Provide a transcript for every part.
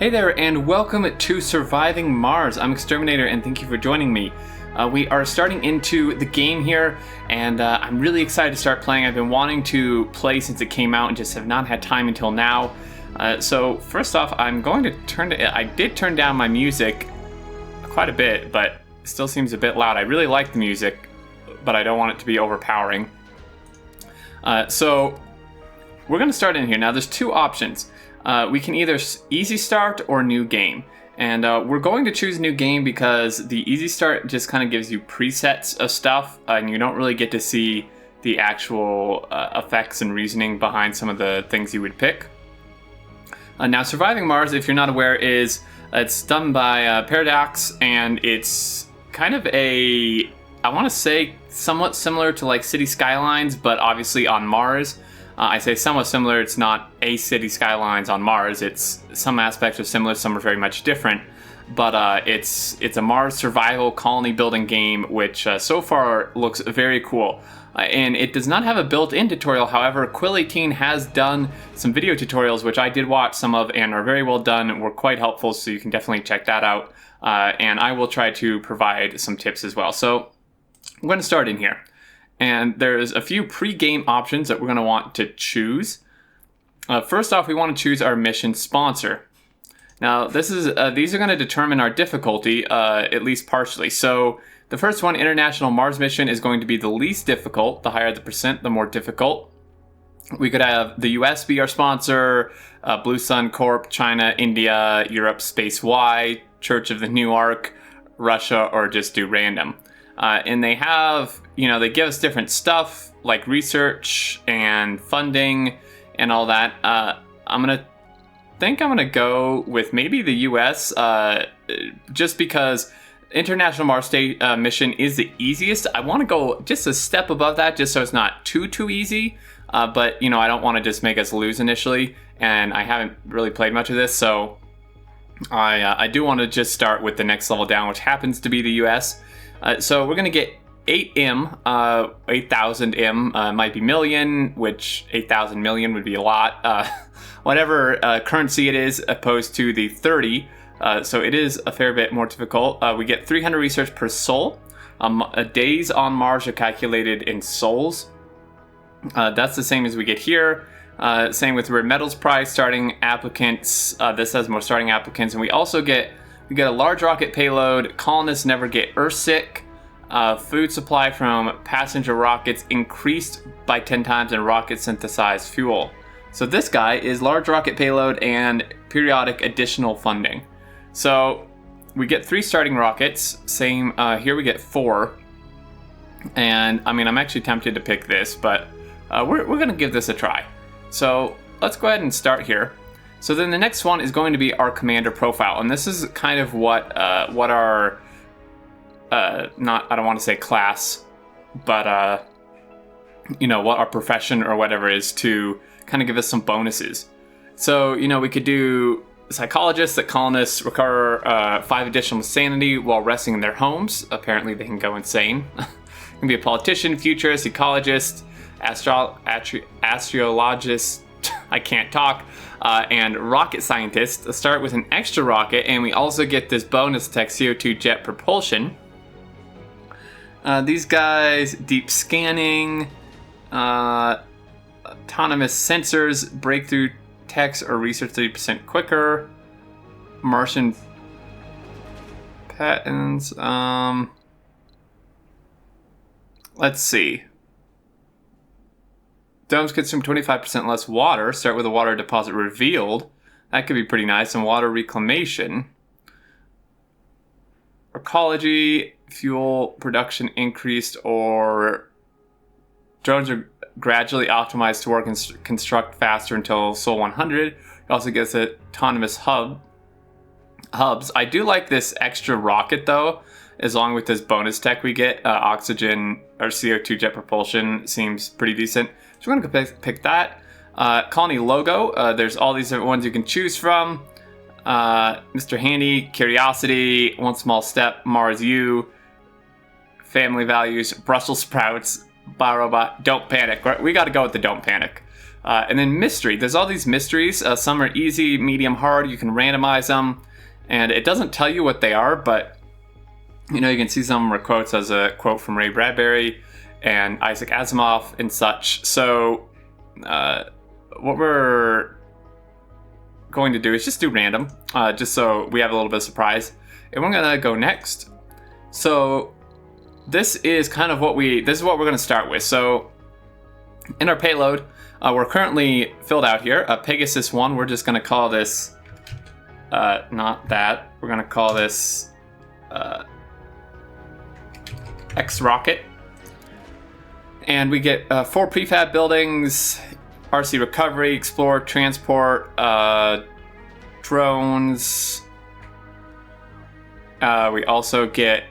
Hey there, and welcome to Surviving Mars. I'm Exterminator, and thank you for joining me. We are starting into the game here, and I'm really excited to start playing. I've been wanting to play since it came out and just have not had time until now. So first off, I'm going to I did turn down my music quite a bit, but it still seems a bit loud. I really like the music, but I don't want it to be overpowering. So we're going to start in here. Now there's two options. We can either easy start or new game. And we're going to choose new game because the easy start just kind of gives you presets of stuff and you don't really get to see the actual effects and reasoning behind some of the things you would pick. Now Surviving Mars, if you're not aware, it's done by Paradox, and it's kind of I want to say somewhat similar to like City Skylines, but obviously on Mars. I say somewhat similar, it's not a City Skylines on Mars, it's some aspects are similar, some are very much different, but it's a Mars survival colony building game, which so far looks very cool. And it does not have a built-in tutorial, however, Quill18 has done some video tutorials, which I did watch some of and are very well done and were quite helpful, so you can definitely check that out. And I will try to provide some tips as well. So I'm going to start in here. And there's a few pre-game options that we're going to want to choose. First off, we want to choose our mission sponsor. Now, these are going to determine our difficulty, at least partially. So the first one, International Mars Mission, is going to be the least difficult. The higher the percent, the more difficult. We could have the US be our sponsor, Blue Sun Corp, China, India, Europe, Space Y, Church of the New Ark, Russia, or just do random. And they have, they give us different stuff like research and funding and all that. I'm going to go with maybe the US just because International Mars Mission is the easiest. I want to go just a step above that just so it's not too easy. But, I don't want to just make us lose initially. And I haven't really played much of this. So I do want to just start with the next level down, which happens to be the US. So we're going to get 8M, 8,000 M, might be million, which 8,000 million would be a lot. Whatever currency it is, opposed to the 30. So it is a fair bit more difficult. We get 300 research per soul. Days on Mars are calculated in souls. That's the same as we get here. Same with rare metals prize, starting applicants. This has more starting applicants. And we also get a large rocket payload. Colonists never get Earthsick. Food supply from passenger rockets increased by 10 times and rocket synthesized fuel. So this guy is large rocket payload and periodic additional funding. So we get 3 starting rockets. Same, here we get 4. And I'm actually tempted to pick this, but we're going to give this a try. So let's go ahead and start here. So then the next one is going to be our commander profile, and this is kind of what our I don't want to say class, but what our profession or whatever is, to kind of give us some bonuses. So we could do psychologists. That colonists recover 5 additional sanity while resting in their homes. Apparently they can go insane. Can be a politician, futurist, ecologist, astrologist. I can't talk. And rocket scientists start with an extra rocket, and we also get this bonus tech CO2 jet propulsion. These guys, deep scanning, autonomous sensors, breakthrough techs, or research 30% quicker, Martian patents. Let's see. Domes consume 25% less water. Start with a water deposit revealed. That could be pretty nice. And water reclamation. Ecology, fuel production increased, or drones are gradually optimized to work and construct faster until Sol 100. It also gets autonomous hubs. I do like this extra rocket though, as long with this bonus tech we get. Oxygen or CO2 jet propulsion seems pretty decent. So we're going to pick that. Colony logo. There's all these different ones you can choose from. Mr. Handy, Curiosity, One Small Step, Mars U, Family Values, Brussels Sprouts, Biorobot, Don't Panic. We got to go with the Don't Panic. And then mystery. There's all these mysteries. Some are easy, medium, hard. You can randomize them. And it doesn't tell you what they are, but you can see some quotes as a quote from Ray Bradbury and Isaac Asimov and such. So what we're going to do is just do random, just so we have a little bit of surprise. And we're gonna go next. So this is kind of what we're gonna start with. So in our payload, we're currently filled out here. Pegasus 1, we're just gonna call this, not that. We're gonna call this X Rocket. And we get 4 prefab buildings, RC recovery, explore, transport, drones. We also get,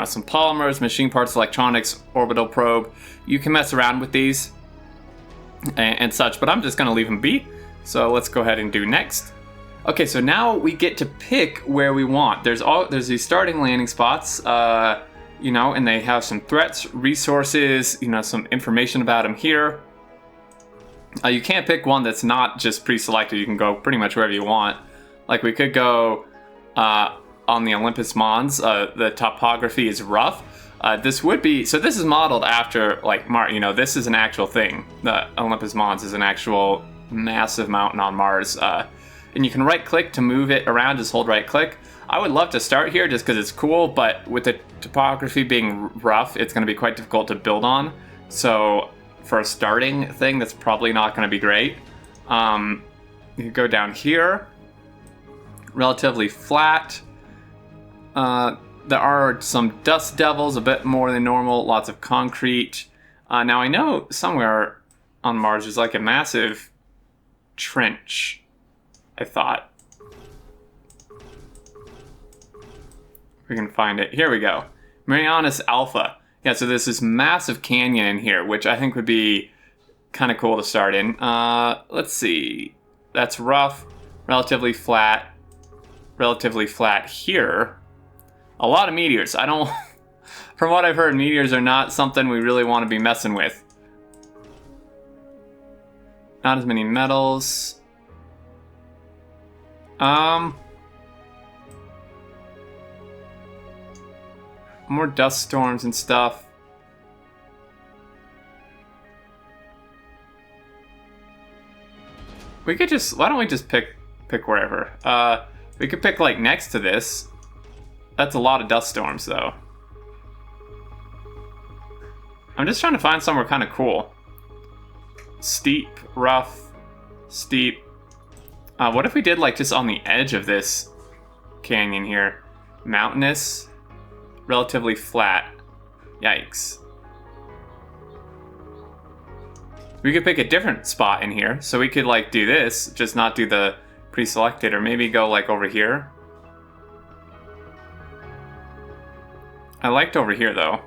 some polymers, machine parts, electronics, orbital probe. You can mess around with these and such, but I'm just going to leave them be. So let's go ahead and do next. Okay, so now we get to pick where we want. There's these starting landing spots, and they have some threats, resources, some information about them here. You can't pick one that's not just pre-selected. You can go pretty much wherever you want. Like we could go on the Olympus Mons. The topography is rough. This is modeled after this is an actual thing. The Olympus Mons is an actual massive mountain on Mars. And you can right click to move it around, just hold right click. I would love to start here just because it's cool, but with the topography being rough, it's going to be quite difficult to build on. So for a starting thing, that's probably not going to be great. You can go down here, relatively flat. There are some dust devils, a bit more than normal, lots of concrete. Now I know somewhere on Mars there's like a massive trench, I thought. We can find it. Here we go. Marianas Alpha. Yeah, so there's this massive canyon in here, which I think would be kind of cool to start in. Let's see. That's rough, relatively flat here. A lot of meteors. From what I've heard, meteors are not something we really want to be messing with. Not as many metals. More dust storms and stuff. We could why don't we just pick wherever? We could pick like next to this. That's a lot of dust storms though. I'm just trying to find somewhere kind of cool. Steep, rough, steep. What if we did like just on the edge of this canyon here? Mountainous, relatively flat. Yikes. We could pick a different spot in here. So we could like do this, just not do the pre-selected, or maybe go like over here. I liked over here though.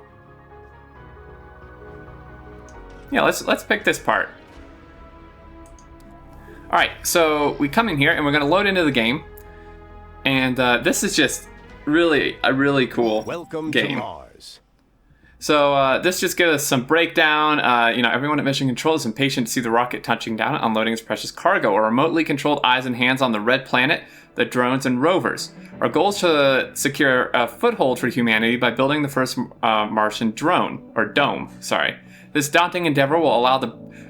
Yeah, let's pick this part. Alright, so we come in here and we're going to load into the game. And this is just really a really cool Welcome game. to Mars. So this just gives us some breakdown. Everyone at Mission Control is impatient to see the rocket touching down and unloading its precious cargo, or remotely controlled eyes and hands on the red planet, the drones and rovers. Our goal is to secure a foothold for humanity by building the first Martian dome. This daunting endeavor will allow the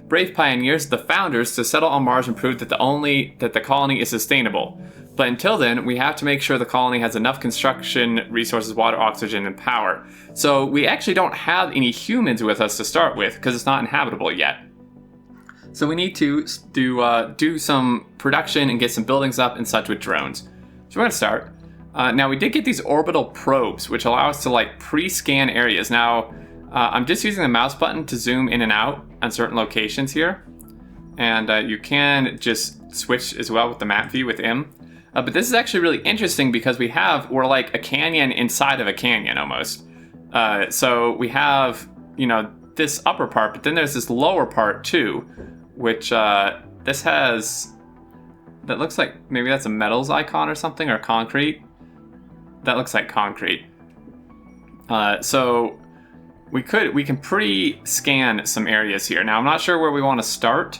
brave pioneers, the founders, to settle on Mars and prove that the colony is sustainable. But until then, we have to make sure the colony has enough construction, resources, water, oxygen, and power. So we actually don't have any humans with us to start with, because it's not inhabitable yet. So we need to do some production and get some buildings up and such with drones. So we're going to start. Now we did get these orbital probes, which allow us to like pre-scan areas. Now I'm just using the mouse button to zoom in and out on certain locations here. And you can just switch as well with the map view with M. But this is actually really interesting because we're like a canyon inside of a canyon almost. So we have, this upper part, but then there's this lower part too, which this has, that looks like, maybe that's a metals icon or something, or concrete. That looks like concrete. So we can pre-scan some areas here. Now I'm not sure where we want to start.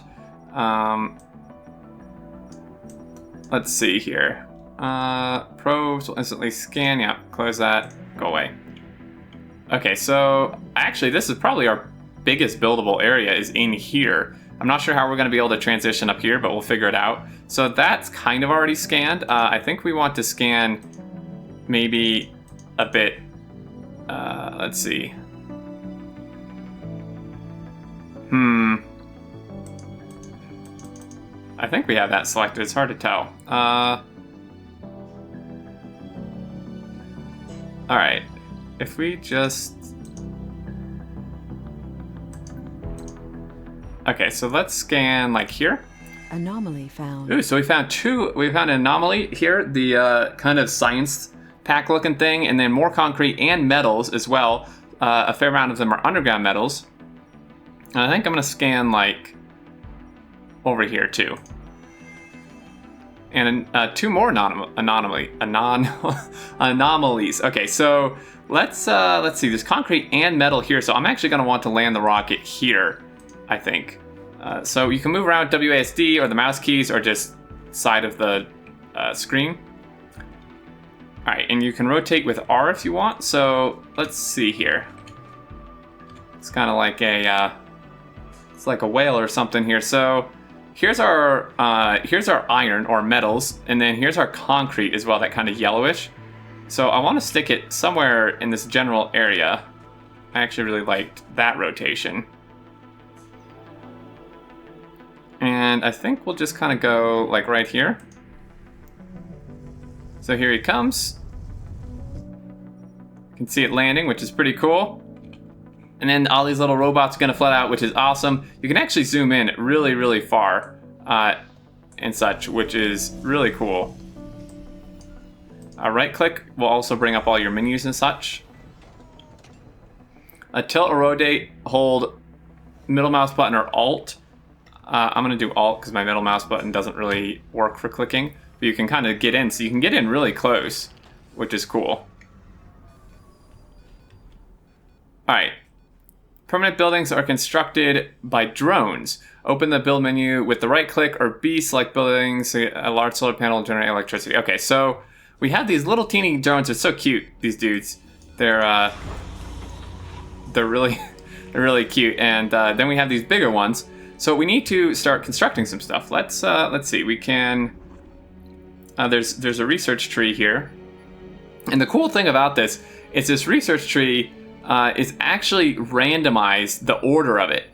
Let's see here. Probes will instantly scan. Yeah, close that. Go away. Okay, so actually this is probably our biggest buildable area is in here. I'm not sure how we're going to be able to transition up here, but we'll figure it out. So that's kind of already scanned. I think we want to scan maybe a bit. Let's see. I think we have that selected. It's hard to tell. Alright. If we just... Okay, so let's scan like here. Anomaly found. Ooh, so we found an anomaly here, the kind of science pack looking thing, and then more concrete and metals as well. A fair amount of them are underground metals. And I think I'm gonna scan like over here too. And two more anomalies. Okay, so let's see. There's concrete and metal here, so I'm actually gonna want to land the rocket here, I think. So you can move around with WASD or the mouse keys or just side of the screen. All right, and you can rotate with R if you want. So let's see here. It's kind of like it's like a whale or something here. So here's our iron or metals, and then here's our concrete as well, that kind of yellowish. So I want to stick it somewhere in this general area. I actually really liked that rotation. And I think we'll just kind of go like right here. So here he comes. You can see it landing, which is pretty cool. And then all these little robots are going to flood out, which is awesome. You can actually zoom in really, really far and such, which is really cool. Right click will also bring up all your menus and such. Tilt or rotate, hold middle mouse button or Alt. I'm going to do Alt because my middle mouse button doesn't really work for clicking. But you can kind of get in, so you can get in really close, which is cool. Alright. Permanent buildings are constructed by drones. Open the build menu with the right click or B, select buildings, a large solar panel, generate electricity. Okay, so we have these little teeny drones. They're so cute, these dudes. They're really, they're really cute. And then we have these bigger ones. So we need to start constructing some stuff. Let's see. We can. There's a research tree here, and the cool thing about this is this research tree is actually randomized, the order of it.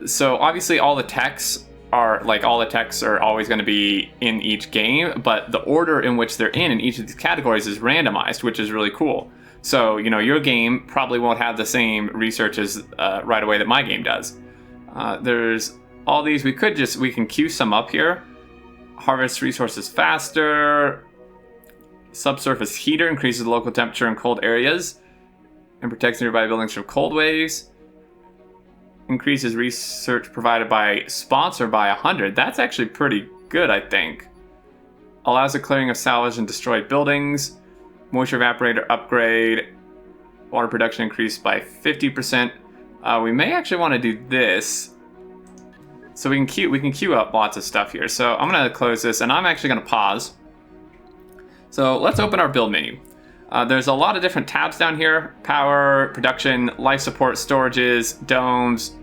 So obviously all the texts are always going to be in each game, but the order in which they're in each of these categories is randomized, which is really cool. So your game probably won't have the same researches right away that my game does. There's all these. We can queue some up here. Harvest resources faster. Subsurface heater increases the local temperature in cold areas and protects nearby buildings from cold waves. Increases research provided by sponsor by 100. That's actually pretty good, I think. Allows the clearing of salvaged and destroyed buildings. Moisture evaporator upgrade. Water production increased by 50%. We may actually want to do this. So we can queue up lots of stuff here. So I'm going to close this, and I'm actually going to pause. So let's open our build menu. There's a lot of different tabs down here. Power, production, life support, storages, domes,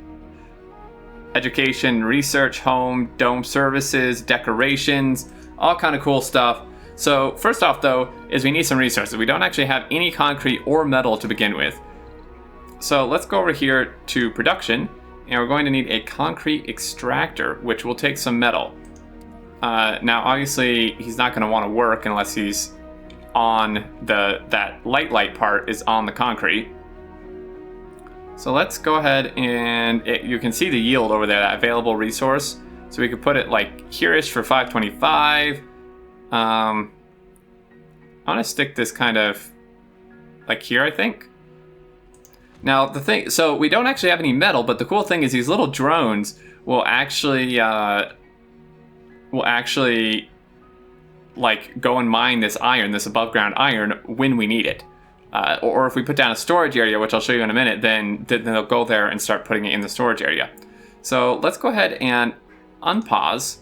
education, research, home, dome services, decorations, all kind of cool stuff. So first off, though, is we need some resources. We don't actually have any concrete or metal to begin with. So let's go over here to production, and we're going to need a concrete extractor, which will take some metal. Now, obviously, he's not going to want to work unless he's on that light part is on the concrete. So let's go ahead and you can see the yield over there, that available resource. So we could put it like here-ish for 525. I want to stick this kind of like here, I think. Now so we don't actually have any metal, but the cool thing is these little drones will actually like go and mine this iron, this above ground iron, when we need it. Or if we put down a storage area, which I'll show you in a minute, then they'll go there and start putting it in the storage area. So let's go ahead and unpause.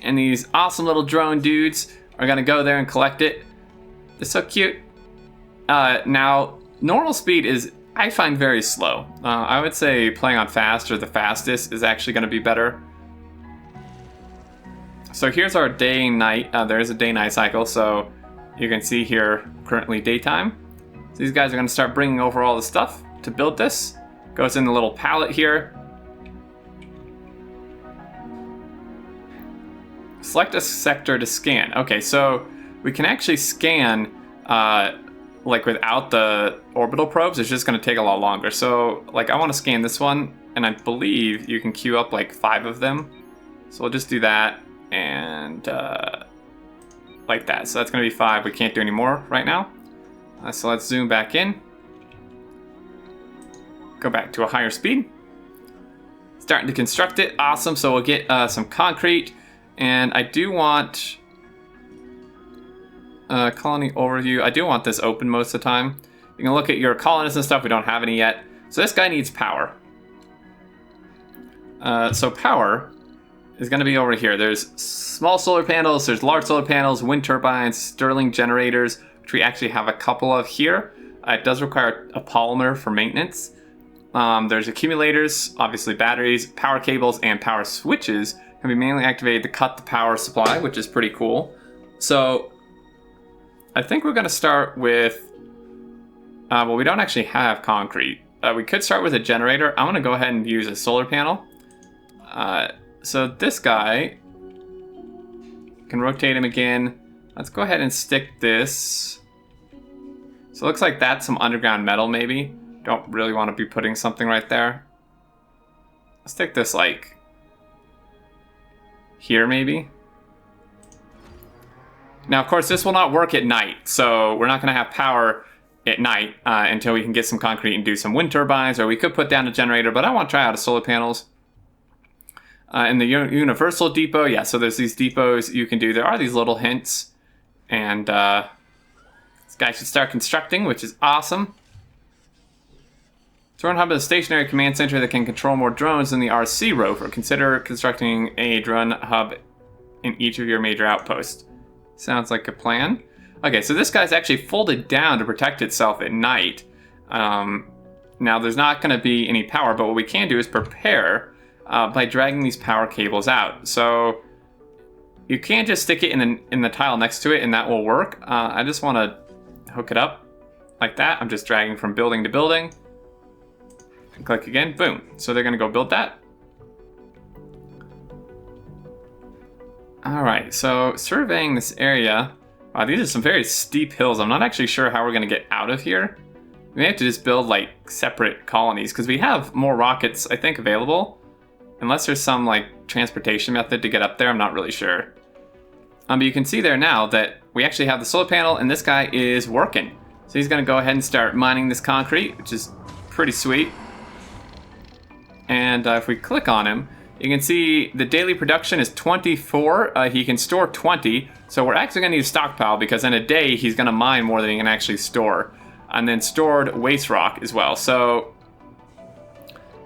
And these awesome little drone dudes are gonna go there and collect it. They're so cute. Now, normal speed is, I find, very slow. I would say playing on fast or the fastest is actually gonna be better. So here's our day and night. There is a day-night cycle, so you can see here currently daytime. So these guys are gonna start bringing over all the stuff to build this. Goes in the little pallet here. Select a sector to scan. Okay, so we can actually scan like without the orbital probes. It's just going to take a lot longer. So like I want to scan this one, and I believe you can queue up like 5 of them. So we'll just do that and like that. So that's going to be 5. We can't do any more right now. So let's zoom back in. Go back to a higher speed. Starting to construct it. Awesome. So we'll get some concrete. And I do want colony overview. I do want this open most of the time. You can look at your colonists and stuff. We don't have any yet. So this guy needs power. So power is going to be over here. There's small solar panels. There's large solar panels, wind turbines, Stirling generators, which we actually have a couple of here. It does require a polymer for maintenance. There's accumulators, obviously batteries, power cables, and power switches can be manually activated to cut the power supply, which is pretty cool. So I think we're going to start with, well, we don't actually have concrete. We could start with a generator. I'm going to go ahead and use a solar panel. So this guy, can rotate him again. Let's go ahead and stick this. So it looks like that's some underground metal maybe. Don't really want to be putting something right there. Let's stick this like here maybe. Now of course this will not work at night, so we're not going to have power at night until we can get some concrete and do some wind turbines, or we could put down a generator, but I want to try out solar panels. In the universal depot, yeah, so there's these depots you can do. There are these little hints, and this guy should start constructing, which is awesome. Drone hub is a stationary command center that can control more drones than the RC rover. Consider constructing a drone hub in each of your major outposts. Sounds like a plan. Okay, so this guy's actually folded down to protect itself at night. Now there's not going to be any power, but what we can do is prepare by dragging these power cables out. So you can't just stick it in the tile next to it and that will work. I just want to hook it up like that. I'm just dragging from building to building. And click again, boom. So they're going to go build that. All right, so surveying this area. Wow, these are some very steep hills. I'm not actually sure how we're going to get out of here. We may have to just build like separate colonies because we have more rockets, I think, available. Unless there's some like transportation method to get up there, I'm not really sure. But you can see there now that we actually have the solar panel and this guy is working. So he's going to go ahead and start mining this concrete, which is pretty sweet. And if we click on him, you can see the daily production is 24. He can store 20. So we're actually going to need a stockpile because in a day he's going to mine more than he can actually store. And then stored waste rock as well. So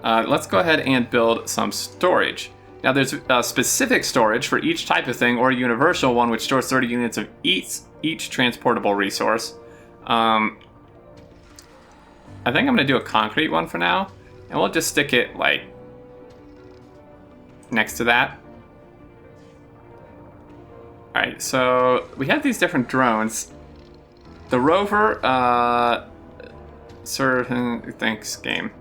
let's go ahead and build some storage. Now there's specific storage for each type of thing, or a universal one which stores 30 units of each transportable resource. I think I'm going to do a concrete one for now. And we'll just stick it like next to that. Alright, so we have these different drones. The rover, thanks game,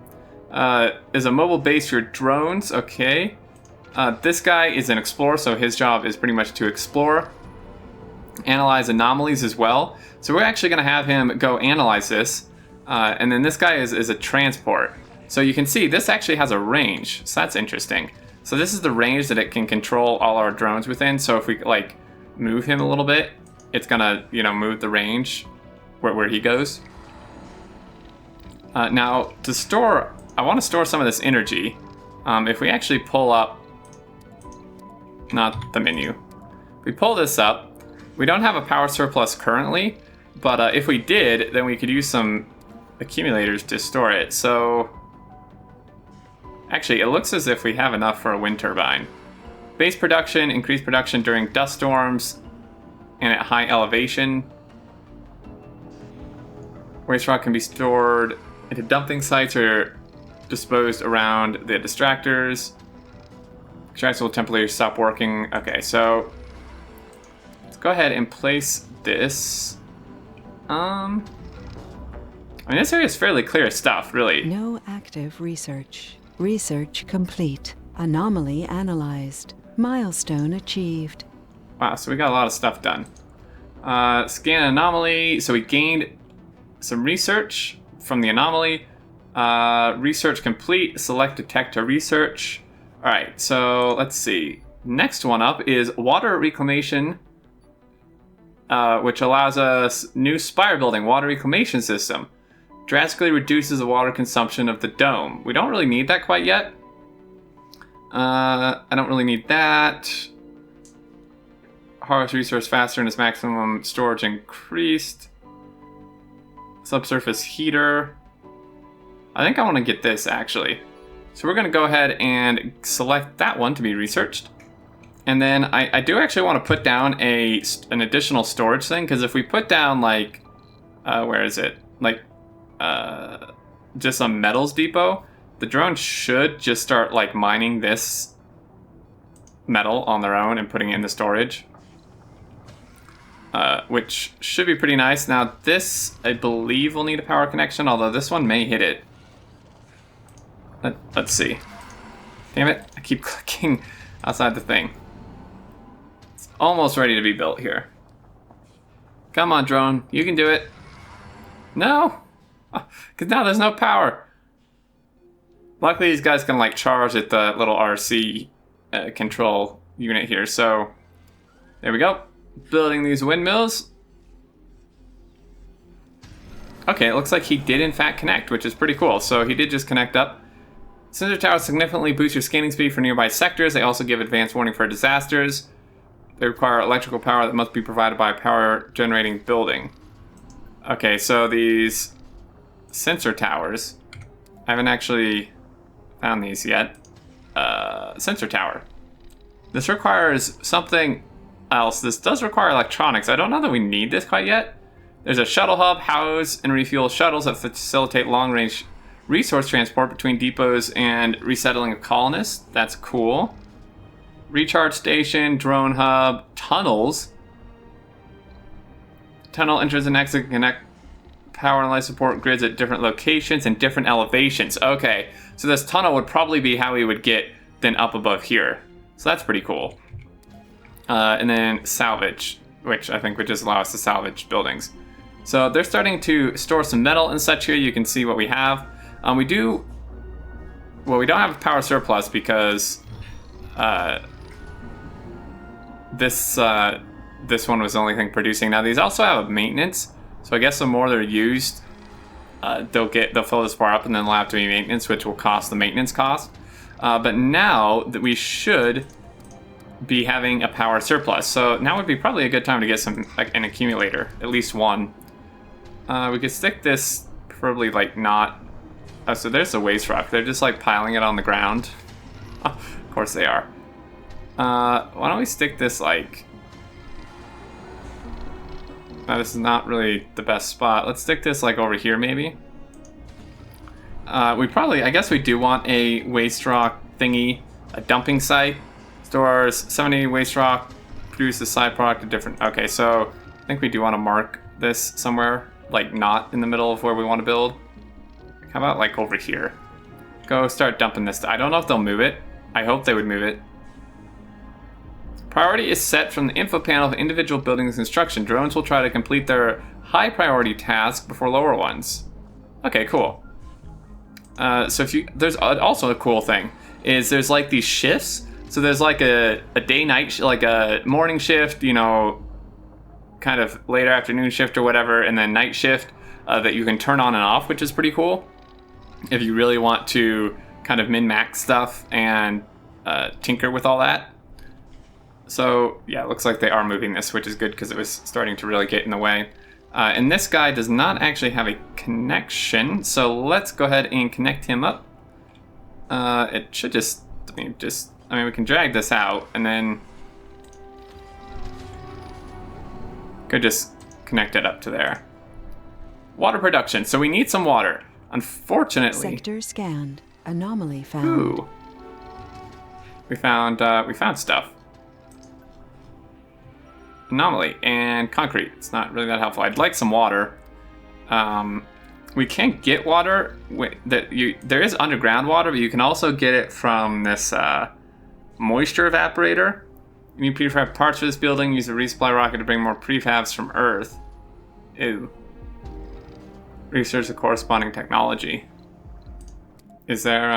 is a mobile base for drones, okay. This guy is an explorer, so his job is pretty much to explore. Analyze anomalies as well. So we're actually going to have him go analyze this. And then this guy is a transport. So you can see this actually has a range, so that's interesting. So this is the range that it can control all our drones within. So if we like move him a little bit, it's gonna, move the range where he goes. Now to store, I want to store some of this energy. If we actually pull up, not the menu, we pull this up. We don't have a power surplus currently, but if we did, then we could use some accumulators to store it. So Actually, it looks as if we have enough for a wind turbine. Base production, increased production during dust storms and at high elevation. Waste rock can be stored into dumping sites or disposed around the distractors. Extractor will temporarily stop working. Okay, so let's go ahead and place this. I mean, this area is fairly clear stuff, really. No active research. Research complete. Anomaly analyzed. Milestone achieved. Wow, so we got a lot of stuff done. Scan anomaly. So we gained some research from the anomaly. Research complete. Select detector research. All right, so let's see. Next one up is water reclamation, which allows us new spire building water reclamation system. Drastically reduces the water consumption of the dome. We don't really need that quite yet. I don't really need that. Harvest resource faster and its maximum storage increased. Subsurface heater. I think I want to get this actually. So we're going to go ahead and select that one to be researched. And then I do actually want to put down an additional storage thing, because if we put down like, where is it? Like, just a metals depot, the drone should just start like mining this metal on their own and putting it in the storage. Which should be pretty nice. Now this, I believe, will need a power connection, although this one may hit it. Let's see. Damn it, I keep clicking outside the thing. It's almost ready to be built here. Come on, drone, you can do it. No, because now there's no power. Luckily, these guys can like charge at the little RC control unit here. So there we go. Building these windmills. Okay, it looks like he did in fact connect, which is pretty cool. So he did just connect up. Sensor towers significantly boost your scanning speed for nearby sectors. They also give advanced warning for disasters. They require electrical power that must be provided by a power generating building. Okay, so these sensor towers, I haven't actually found these yet. Sensor tower. This requires something else. This does require electronics. I don't know that we need this quite yet. There's a shuttle hub, house and refuel shuttles that facilitate long-range resource transport between depots and resettling of colonists. That's cool. Recharge station, drone hub, tunnels. Tunnel enters and exit connect power and life support grids at different locations and different elevations. Okay, so this tunnel would probably be how we would get then up above here. So that's pretty cool. And then salvage, which I think would just allow us to salvage buildings. So they're starting to store some metal and such here. You can see what we have. We don't have a power surplus because this one was the only thing producing. Now these also have a maintenance, so I guess the more they're used, they'll fill this bar up, and then they'll have to be maintenance, which will cost the maintenance cost. But now that we should be having a power surplus, so now would be probably a good time to get an accumulator, at least one. We could stick this preferably like not. Oh, so there's the waste rock. They're just like piling it on the ground. Of course they are. Why don't we stick this like... Now this is not really the best spot. Let's stick this like over here maybe. I guess we do want a waste rock thingy, a dumping site. Stores 70 waste rock, produce a side product of different... Okay, so I think we do want to mark this somewhere, like not in the middle of where we want to build. How about like over here? Go start dumping this. I don't know if they'll move it. I hope they would move it. Priority is set from the info panel of individual buildings instruction. Drones will try to complete their high priority task before lower ones. Okay, cool. So there's also a cool thing is there's like these shifts. So there's like a day-night, like a morning shift, you know, kind of later afternoon shift or whatever, and then night shift that you can turn on and off, which is pretty cool. If you really want to kind of min-max stuff and tinker with all that. So yeah, it looks like they are moving this, which is good because it was starting to really get in the way. And this guy does not actually have a connection, so let's go ahead and connect him up. It should just, I mean, we can drag this out and then could just connect it up to there. Water production. So we need some water. Unfortunately. Sector scanned. Anomaly found. Ooh. We found stuff. Anomaly and concrete. It's not really that helpful. I'd like some water. We can't get water. There is underground water, but you can also get it from this moisture evaporator. You need prefab parts for this building. Use a resupply rocket to bring more prefabs from Earth. Ew. Research the corresponding technology. Is there,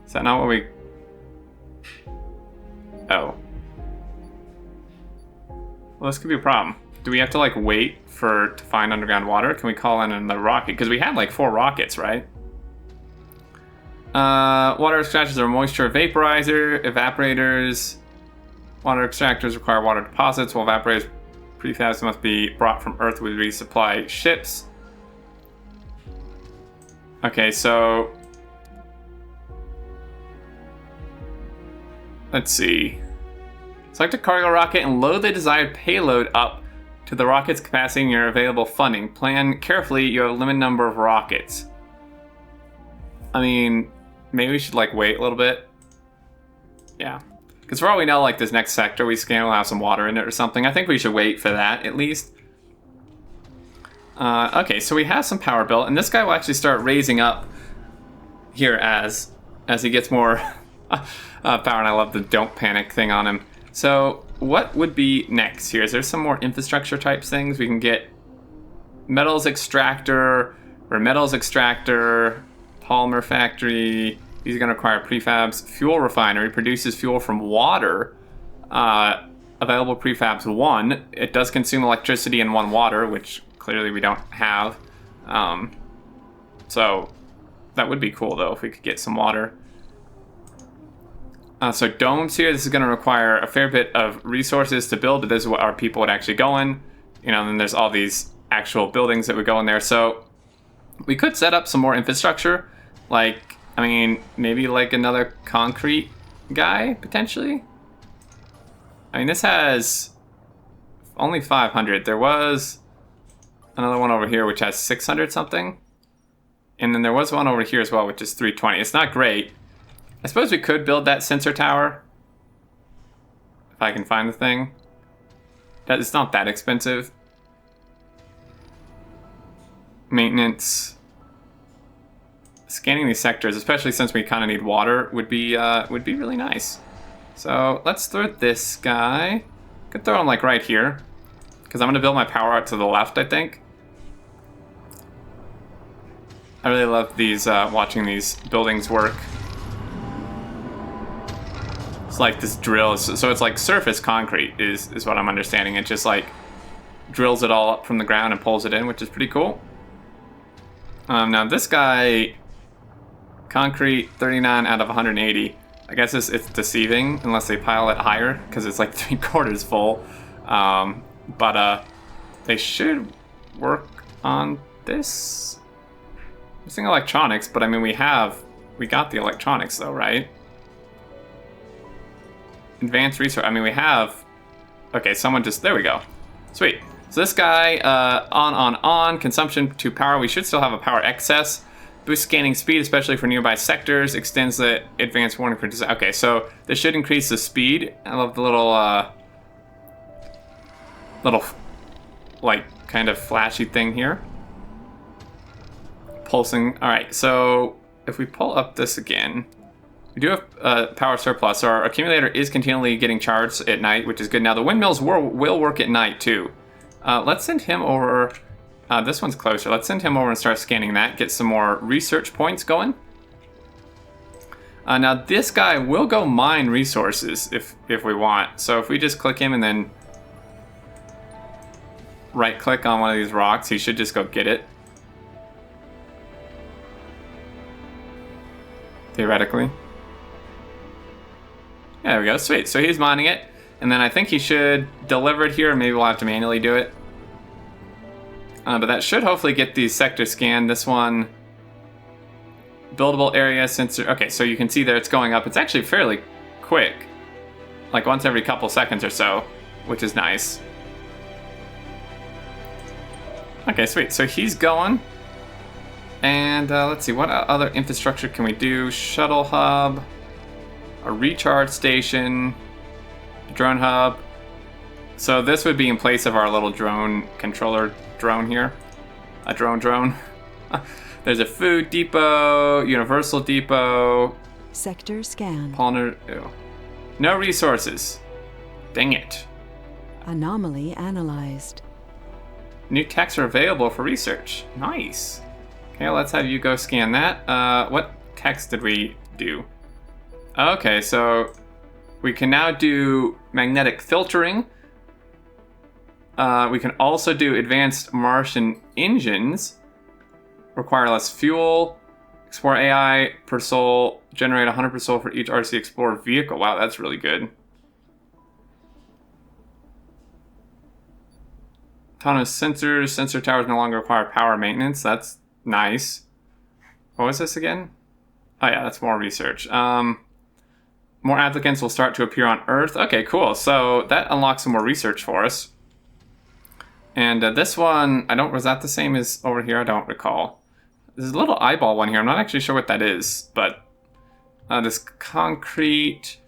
is that not what we... Oh. Well, this could be a problem. Do we have to, like, wait to find underground water? Can we call in another rocket? Because we had, like, 4 rockets, right? Water extractors are moisture evaporators. Water extractors require water deposits, while evaporators prefabs must be brought from Earth with resupply ships. Okay, so let's see. Select a cargo rocket and load the desired payload up to the rocket's capacity and your available funding. Plan carefully, you have a limited number of rockets. I mean, maybe we should like wait a little bit. Yeah. Because for all we know, like this next sector we scan will have some water in it or something. I think we should wait for that at least. Okay, so we have some power built, and this guy will actually start raising up here as he gets more power, and I love the don't panic thing on him. So what would be next here? Is there some more infrastructure type things? We can get metals extractor, polymer factory. These are going to require prefabs. Fuel refinery produces fuel from water. Available prefabs 1. It does consume electricity and 1 water, which clearly we don't have. So that would be cool though if we could get some water. So domes here, this is going to require a fair bit of resources to build, but this is what our people would actually go in. You know, and then there's all these actual buildings that would go in there. So we could set up some more infrastructure. Like, I mean, maybe like another concrete guy, potentially. I mean, this has only 500. There was another one over here which has 600 something. And then there was one over here as well, which is 320. It's not great. I suppose we could build that sensor tower. If I can find the thing. It's not that expensive. Maintenance. Scanning these sectors, especially since we kind of need water, would be really nice. So let's throw this guy. Could throw him like right here, because I'm gonna build my power out to the left, I think. I really love these watching these buildings work. It's like this drill, so it's like surface concrete is what I'm understanding. It just like drills it all up from the ground and pulls it in, which is pretty cool. Now this guy, concrete 39 out of 180. I guess it's deceiving unless they pile it higher, because it's like 3/4 full. But they should work on this. I'm saying electronics, but I mean we got the electronics though, right? Advanced research. I mean we have. Okay, there we go. Sweet. So this guy, on consumption to power. We should still have a power excess. Boost scanning speed, especially for nearby sectors. Extends the advanced warning for design. Okay, so this should increase the speed. I love the little like kind of flashy thing here. Pulsing. All right, so if we pull up this again, we do have power surplus. So our accumulator is continually getting charged at night, which is good. Now the windmills will work at night too. Let's send him over. This one's closer. Let's send him over and start scanning that. Get some more research points going. Now this guy will go mine resources if we want. So if we just click him and then right click on one of these rocks, he should just go get it. Theoretically. Yeah, there we go. Sweet. So he's mining it. And then I think he should deliver it here. Maybe we'll have to manually do it. But that should hopefully get these sectors scanned. This one buildable area sensor. Okay, so you can see there it's going up. It's actually fairly quick, like once every couple seconds or so, which is nice. Okay, sweet. So he's going. And let's see, what other infrastructure can we do? Shuttle hub, a recharge station, a drone hub. So this would be in place of our little drone controller drone here. A drone. There's a food depot, universal depot. Sector scanned. No resources. Dang it. Anomaly analyzed. New texts are available for research. Nice. Okay, let's have you go scan that. What text did we do? Okay, so we can now do magnetic filtering. We can also do advanced Martian engines. Require less fuel. Explore AI per soul. Generate 100 per soul for each RC Explorer vehicle. Wow, that's really good. Autonomous sensors. Sensor towers no longer require power maintenance. That's nice. What was this again? Oh yeah, that's more research. More applicants will start to appear on Earth. Okay, cool. So that unlocks some more research for us. And this one, was that the same as over here? I don't recall. There's a little eyeball one here. I'm not actually sure what that is, but this concrete.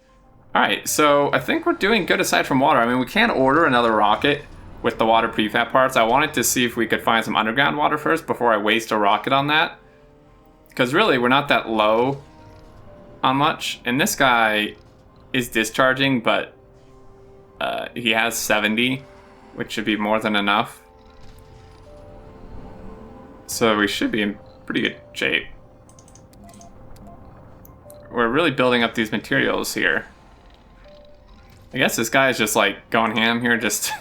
All right, so I think we're doing good aside from water. I mean, we can order another rocket with the water prefab parts. I wanted to see if we could find some underground water first before I waste a rocket on that. Because really, we're not that low on much. And this guy is discharging, but he has 70, which should be more than enough. So we should be in pretty good shape. We're really building up these materials here. I guess this guy is just like going ham here, just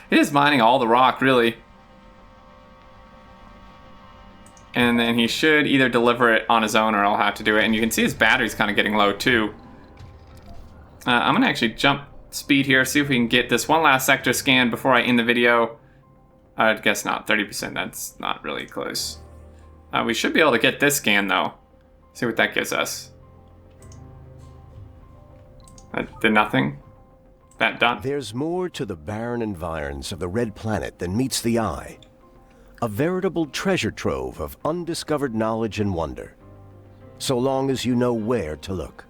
he is mining all the rock, really. And then he should either deliver it on his own or I'll have to do it. And you can see his battery's kind of getting low too. I'm gonna actually jump speed here, see if we can get this one last sector scan before I end the video. I'd guess not, 30%, that's not really close. We should be able to get this scan though. See what that gives us. That did nothing. That done. There's more to the barren environs of the Red Planet than meets the eye. A veritable treasure trove of undiscovered knowledge and wonder. So long as you know where to look.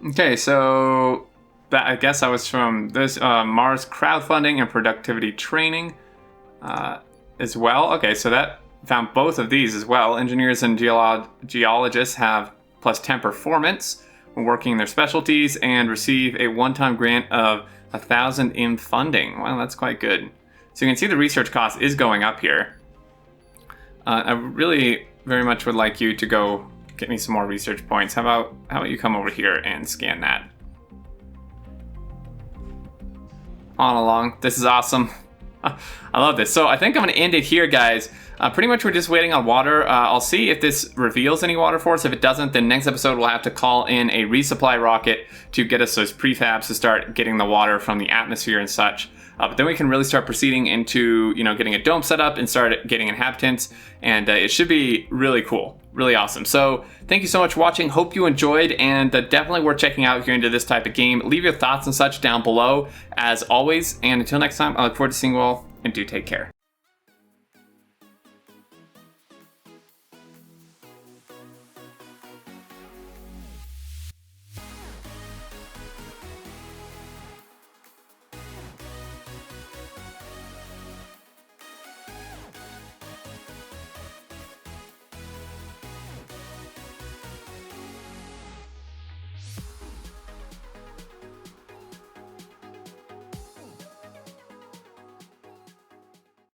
Okay, so that, I guess I was from this Mars crowdfunding and productivity training as well. Okay, so that found both of these as well. Engineers and geologists have plus 10 performance when working in their specialties and receive a one-time grant of 1,000 in funding. Wow, that's quite good. So you can see the research cost is going up here. I really very much would like you to go get me some more research points. How about you come over here and scan that? On along. This is awesome. I love this. So I think I'm going to end it here, guys. Pretty much we're just waiting on water. I'll see if this reveals any water for us. If it doesn't, then next episode we'll have to call in a resupply rocket to get us those prefabs to start getting the water from the atmosphere and such. But then we can really start proceeding into, getting a dome set up and start getting inhabitants. And it should be really cool. Really awesome. So thank you so much for watching. Hope you enjoyed, and definitely worth checking out if you're into this type of game. Leave your thoughts and such down below as always. And until next time, I look forward to seeing you all, and do take care.